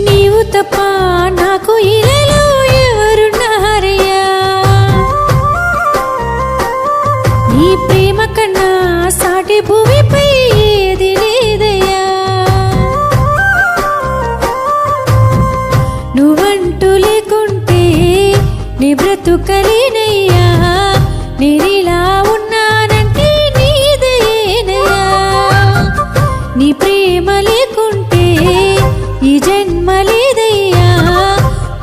నీవు తప్ప నాకు ఇలలో ఎవరున్నారయ్యా, నీ ప్రేమ కన్నా సాటి భూమిపై ఏది లేదయ్యా. నువ్వంటూ లేకుంటే నీ బ్రతుకలేనయ్యా, నేనిలా ఉన్నానంటే నీదయేనయ్యా. నీ ప్రేమ లేకుంటే ఈ జన్మ లేదయ్యా,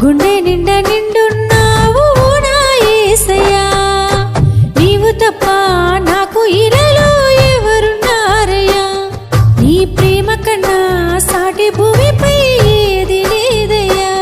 గుండె నిండా నిండున్నావు నా యేసయ్యా. నీవు తప్ప నాకు ఇలలో ఎవరున్నారయ్యా, నీ ప్రేమ కన్నా సాటి భూమిపై ఏది లేదయ్యా.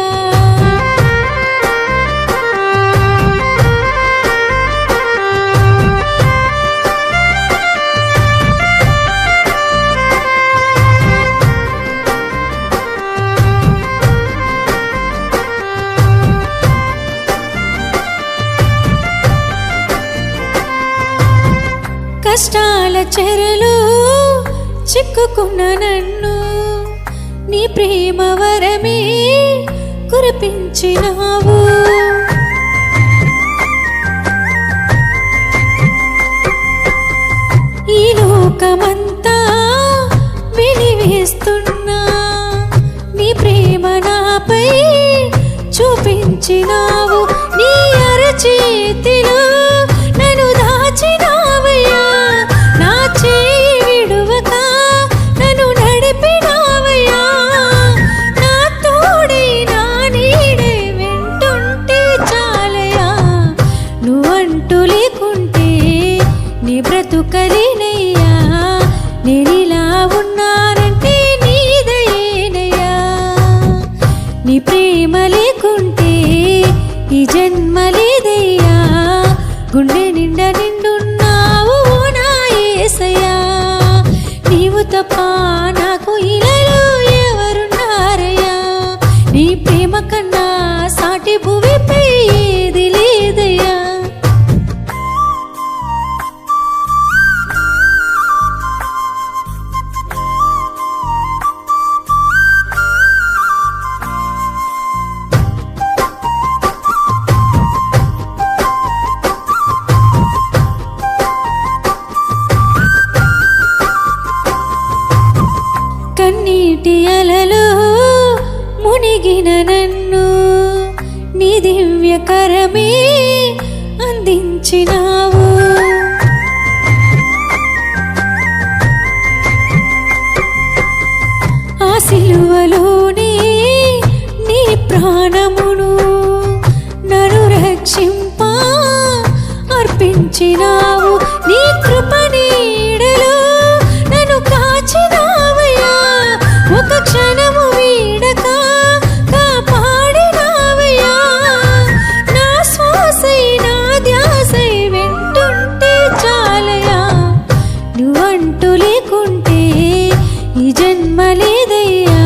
కష్టాల చెరలో చిక్కుకున్న నన్ను నీ ప్రేమ వరమే కురిపించినావు. ఈ లోకమంతా వెలివేస్తున్నా నీ ప్రేమ నాపై చూపించినావు. నీ అరచేతిలో నన్ను దాచినావయ్యా, నా చేయి విడువక నన్ను నడిపినావయ్యా. నా తోడై నా నీడే వెంటుంటే చాలయ్యా, నువ్వంటూ లేకుంటే నీ బ్రతుకలేనయ్యా. నేనిలా ఉన్నానంటే నీదయేనయ్యా. నీ ప్రేమ లేకుంటే ఈ జన్మ లేదయ్యా, గుండె నిండా నిండున్నావు నా యేసయ్యా. నీవు తప్ప నాకు ఇలలో ఎవరున్నారయ్యా, నీ ప్రేమ కన్నా సాటి భూమిపై ఏది లేదయ్యా. కన్నీటి అలలో మునిగిన నన్ను నీ దివ్యకరమే అందించినావు. ఆ సిలువలోనే నీ ప్రాణమును నన్ను రక్షింప అర్పించినావు. నీ కృప నీడలో నన్ను కాచినావయ్యా, ఒక క్షణము వీడక కాపాడినావయ్యా. నా శ్వాసై నా ధ్యాసై వెంటుంటే చాలయ్యా, నువ్వంటూ లేకుంటే ఈ జన్మ లేదయ్యా.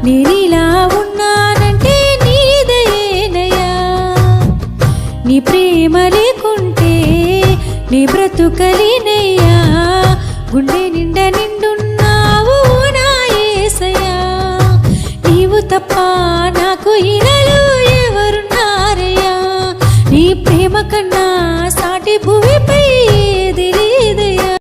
నేనిలా ఉన్నానంటే నీదయేనయ్యా. నీ ప్రేమ లేకుంటే నీ బ్రతుకలేనయ్యా, గుండె నిండా నిండా